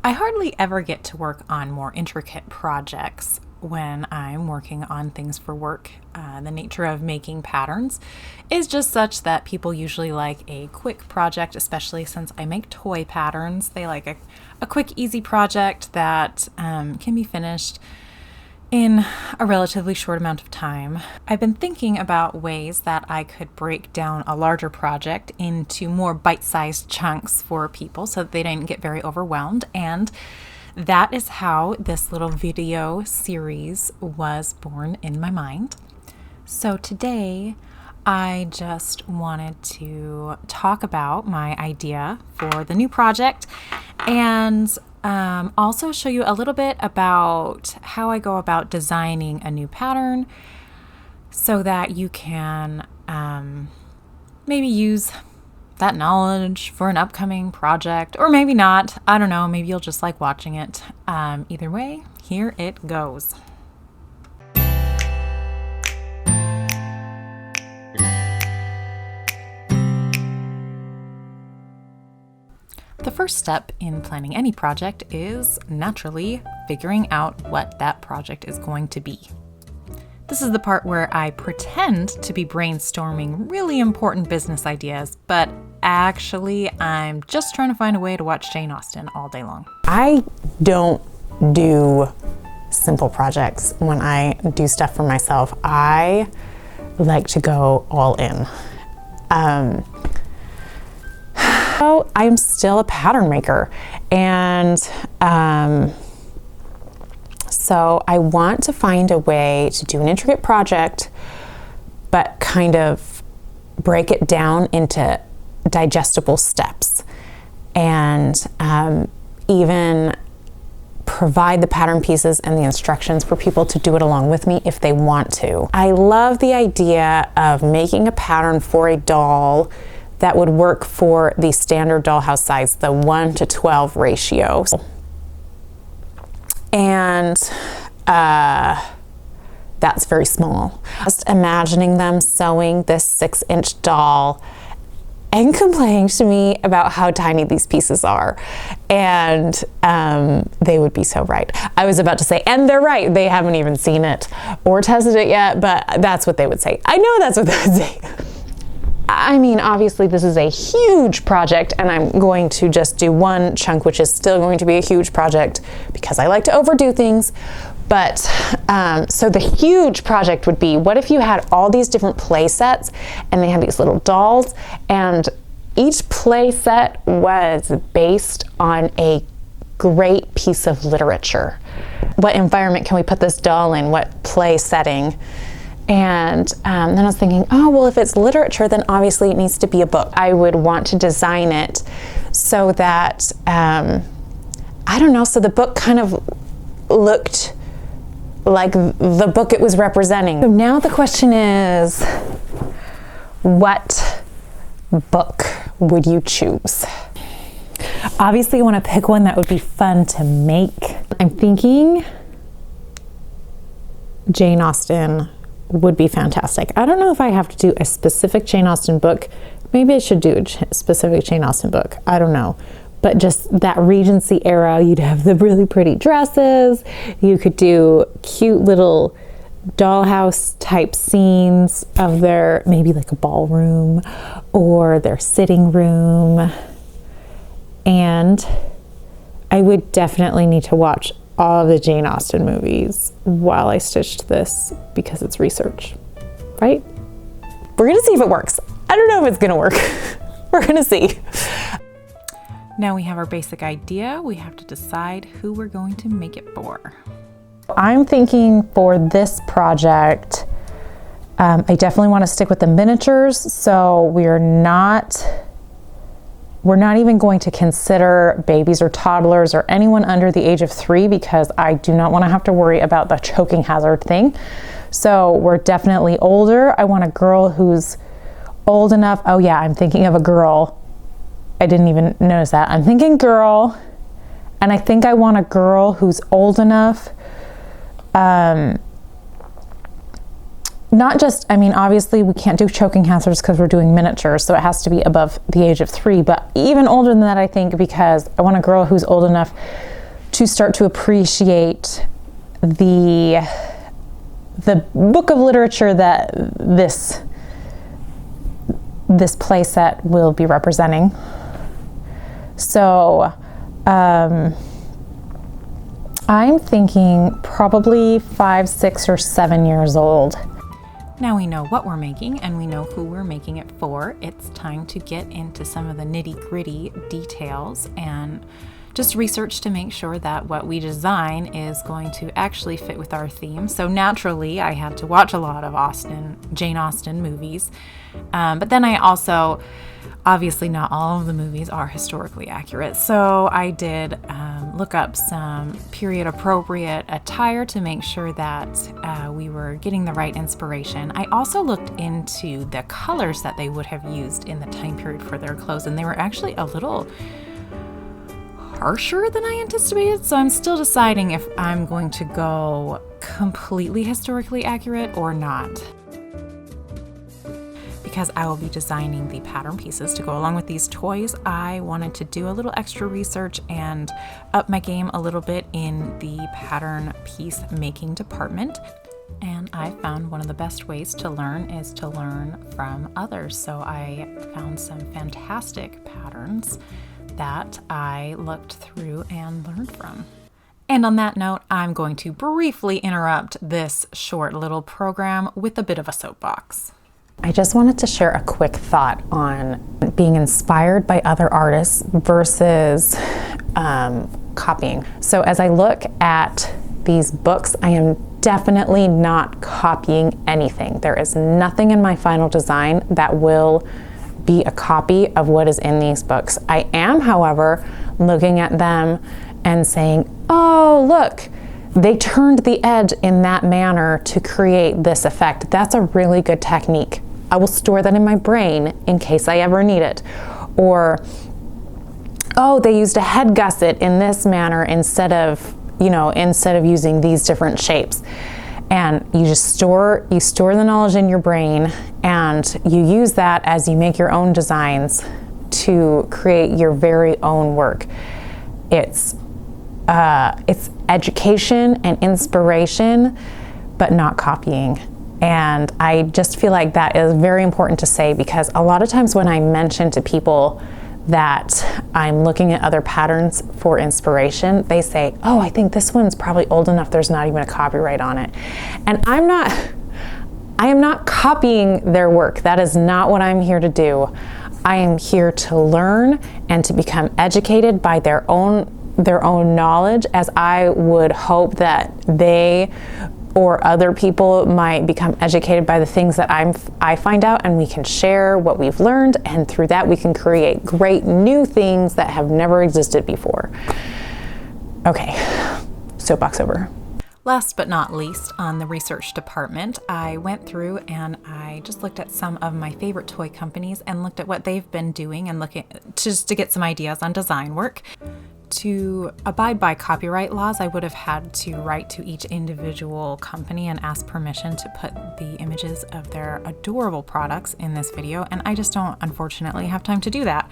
I hardly ever get to work on more intricate projects when I'm working on things for work. The nature of making patterns is just such that people usually like a quick project, especially since I make toy patterns. They like a quick, easy project that can be finished in a relatively short amount of time. I've been thinking about ways that I could break down a larger project into more bite-sized chunks for people so that they didn't get very overwhelmed, and that is how this little video series was born in my mind. So today I just wanted to talk about my idea for the new project and also show you a little bit about how I go about designing a new pattern so that you can maybe use that knowledge for an upcoming project, or maybe not. I don't know, maybe you'll just like watching it. Either way, here it goes. The first step in planning any project is naturally figuring out what that project is going to be. This is the part where I pretend to be brainstorming really important business ideas, but actually I'm just trying to find a way to watch Jane Austen all day long. I don't do simple projects. When I do stuff for myself, I like to go all in. So I'm still a pattern maker, and so I want to find a way to do an intricate project, but kind of break it down into digestible steps, and even provide the pattern pieces and the instructions for people to do it along with me if they want to. I love the idea of making a pattern for a doll that would work for the standard dollhouse size, the 1:12 ratio. And that's very small. Just imagining them sewing this 6-inch doll and complaining to me about how tiny these pieces are. And they would be so right. I was about to say, and they're right, they haven't even seen it or tested it yet, but that's what they would say. I know that's what they would say. I mean, obviously this is a huge project, and I'm going to just do one chunk, which is still going to be a huge project because I like to overdo things. But so the huge project would be, what if you had all these different play sets and they had these little dolls, and each play set was based on a great piece of literature. What environment can we put this doll in? What play setting? And then I was thinking, oh, well, if it's literature, then obviously it needs to be a book. I would want to design it so that, I don't know, so the book kind of looked like the book it was representing. So now the question is, what book would you choose? Obviously, you want to pick one that would be fun to make. I'm thinking Jane Austen would be fantastic. I don't know if I have to do a specific Jane Austen book. Maybe I should do a specific Jane Austen book. I don't know. But just that Regency era, you'd have the really pretty dresses. You could do cute little dollhouse type scenes of their, maybe like a ballroom or their sitting room. And I would definitely need to watch all of the Jane Austen movies while I stitched this because it's research, right? We're gonna see if it works. I don't know if it's gonna work. We're gonna see. Now we have our basic idea. We have to decide who we're going to make it for. I'm thinking for this project, I definitely want to stick with the miniatures, so we're not even going to consider babies or toddlers or anyone under the age of 3 because I do not want to have to worry about the choking hazard thing. So we're definitely older. I want a girl who's old enough. Oh yeah, I'm thinking of a girl. I didn't even notice that. I'm thinking girl, and I think I want a girl who's old enough. Not just, I mean, obviously we can't do choking hazards because we're doing miniatures, so it has to be above the age of 3, but even older than that, I think, because I want a girl who's old enough to start to appreciate the book of literature that this play set will be representing. So I'm thinking probably 5, 6, or 7 years old. Now we know what we're making and we know who we're making it for. It's time to get into some of the nitty-gritty details and just research to make sure that what we design is going to actually fit with our theme. So naturally, I had to watch a lot of Jane Austen movies. But then I also, obviously not all of the movies are historically accurate. So I did look up some period appropriate attire to make sure that we were getting the right inspiration. I also looked into the colors that they would have used in the time period for their clothes, and they were actually a little harsher than I anticipated. So I'm still deciding if I'm going to go completely historically accurate or not, because I will be designing the pattern pieces to go along with these toys. I wanted to do a little extra research and up my game a little bit in the pattern piece making department. And I found one of the best ways to learn is to learn from others. So I found some fantastic patterns that I looked through and learned from. And on that note, I'm going to briefly interrupt this short little program with a bit of a soapbox. I just wanted to share a quick thought on being inspired by other artists versus copying. So as I look at these books, I am definitely not copying anything. There is nothing in my final design that will be a copy of what is in these books. I am, however, looking at them and saying, oh, look, they turned the edge in that manner to create this effect. That's a really good technique. I will store that in my brain in case I ever need it. Or, oh, they used a head gusset in this manner instead of using these different shapes. And you just store the knowledge in your brain, and you use that as you make your own designs to create your very own work. It's education and inspiration, but not copying. And I just feel like that is very important to say, because a lot of times when I mention to people that I'm looking at other patterns for inspiration, they say, oh, I think this one's probably old enough there's not even a copyright on it. And I am not copying their work. That is not what I'm here to do. I am here to learn and to become educated by their own knowledge, as I would hope that they or other people might become educated by the things that I find out, and we can share what we've learned, and through that we can create great new things that have never existed before. Okay, soapbox over. Last but not least, on the research department, I went through and I just looked at some of my favorite toy companies and looked at what they've been doing and looking just to get some ideas on design work. To abide by copyright laws, I would have had to write to each individual company and ask permission to put the images of their adorable products in this video, and I just don't, unfortunately, have time to do that.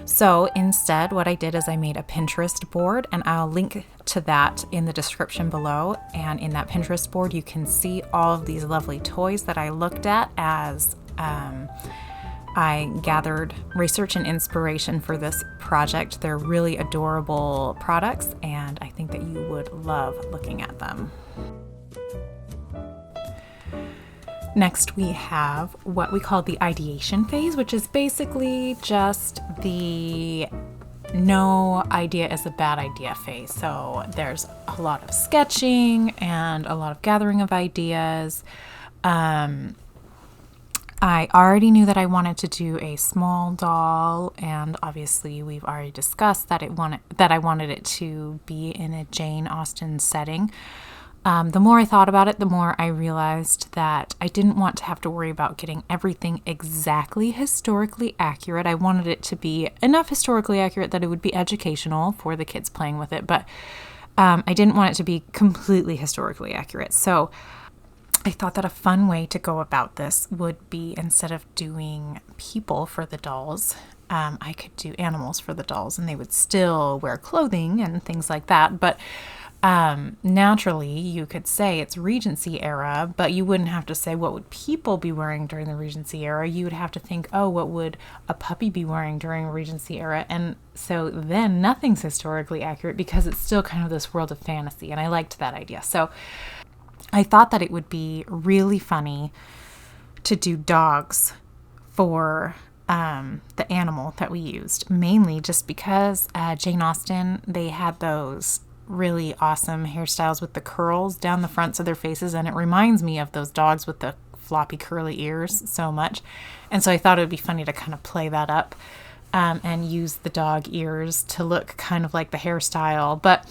So instead, what I did is I made a Pinterest board, and I'll link to that in the description below. And in that Pinterest board, you can see all of these lovely toys that I looked at as I gathered research and inspiration for this project. They're really adorable products, and I think that you would love looking at them. Next, we have what we call the ideation phase, which is basically just the no idea is a bad idea phase. So there's a lot of sketching and a lot of gathering of ideas. I already knew that I wanted to do a small doll, and obviously we've already discussed that I wanted it to be in a Jane Austen setting. The more I thought about it, the more I realized that I didn't want to have to worry about getting everything exactly historically accurate. I wanted it to be enough historically accurate that it would be educational for the kids playing with it, but I didn't want it to be completely historically accurate. So I thought that a fun way to go about this would be, instead of doing people for the dolls, I could do animals for the dolls, and they would still wear clothing and things like that. But naturally, you could say it's Regency era, but you wouldn't have to say what would people be wearing during the Regency era. You would have to think, oh, what would a puppy be wearing during Regency era? And so then nothing's historically accurate because it's still kind of this world of fantasy. And I liked that idea. So I thought that it would be really funny to do dogs for the animal that we used, mainly just because Jane Austen, they had those really awesome hairstyles with the curls down the fronts of their faces, and it reminds me of those dogs with the floppy curly ears so much. And so I thought it would be funny to kind of play that up and use the dog ears to look kind of like the hairstyle. But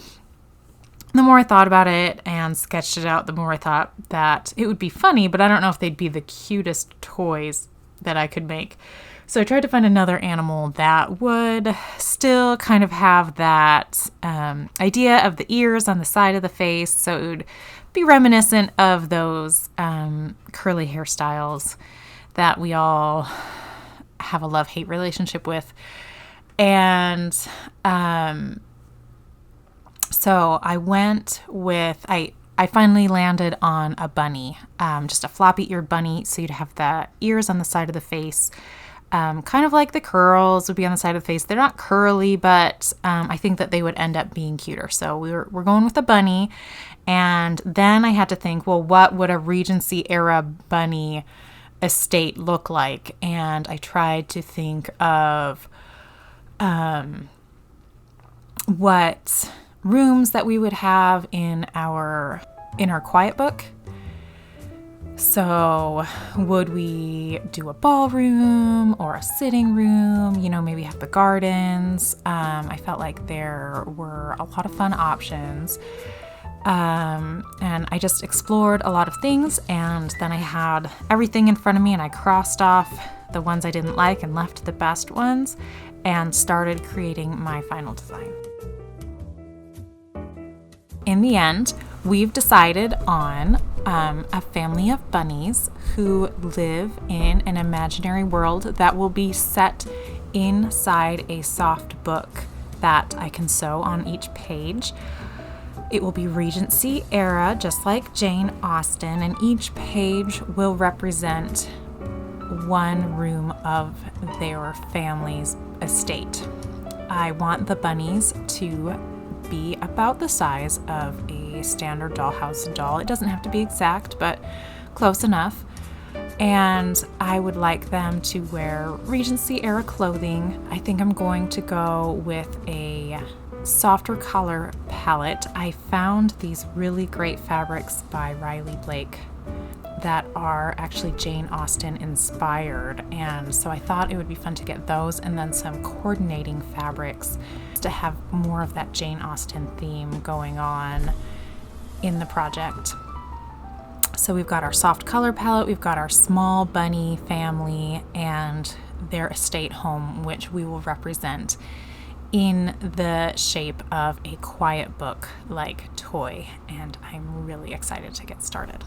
the more I thought about it and sketched it out, the more I thought that it would be funny, but I don't know if they'd be the cutest toys that I could make. So I tried to find another animal that would still kind of have that idea of the ears on the side of the face. So it would be reminiscent of those curly hairstyles that we all have a love-hate relationship with. And so I went with, I finally landed on a bunny, just a floppy-eared bunny. So you'd have the ears on the side of the face. Kind of like the curls would be on the side of the face. They're not curly, but I think that they would end up being cuter. So we're going with a bunny. And then I had to think, well, what would a Regency era bunny estate look like? And I tried to think of what rooms that we would have in our quiet book. So would we do a ballroom or a sitting room, maybe have the gardens? I felt like there were a lot of fun options. And I just explored a lot of things, and then I had everything in front of me and I crossed off the ones I didn't like and left the best ones and started creating my final design. In the end, we've decided on a family of bunnies who live in an imaginary world that will be set inside a soft book that I can sew on each page. It will be Regency era, just like Jane Austen, and each page will represent one room of their family's estate. I want the bunnies to be about the size of a standard dollhouse doll. It doesn't have to be exact, but close enough. And I would like them to wear Regency era clothing. I think I'm going to go with a softer color palette. I found these really great fabrics by Riley Blake that are actually Jane Austen inspired, and so I thought it would be fun to get those and then some coordinating fabrics to have more of that Jane Austen theme going on in the project. So we've got our soft color palette, we've got our small bunny family and their estate home, which we will represent in the shape of a quiet book like toy, and I'm really excited to get started.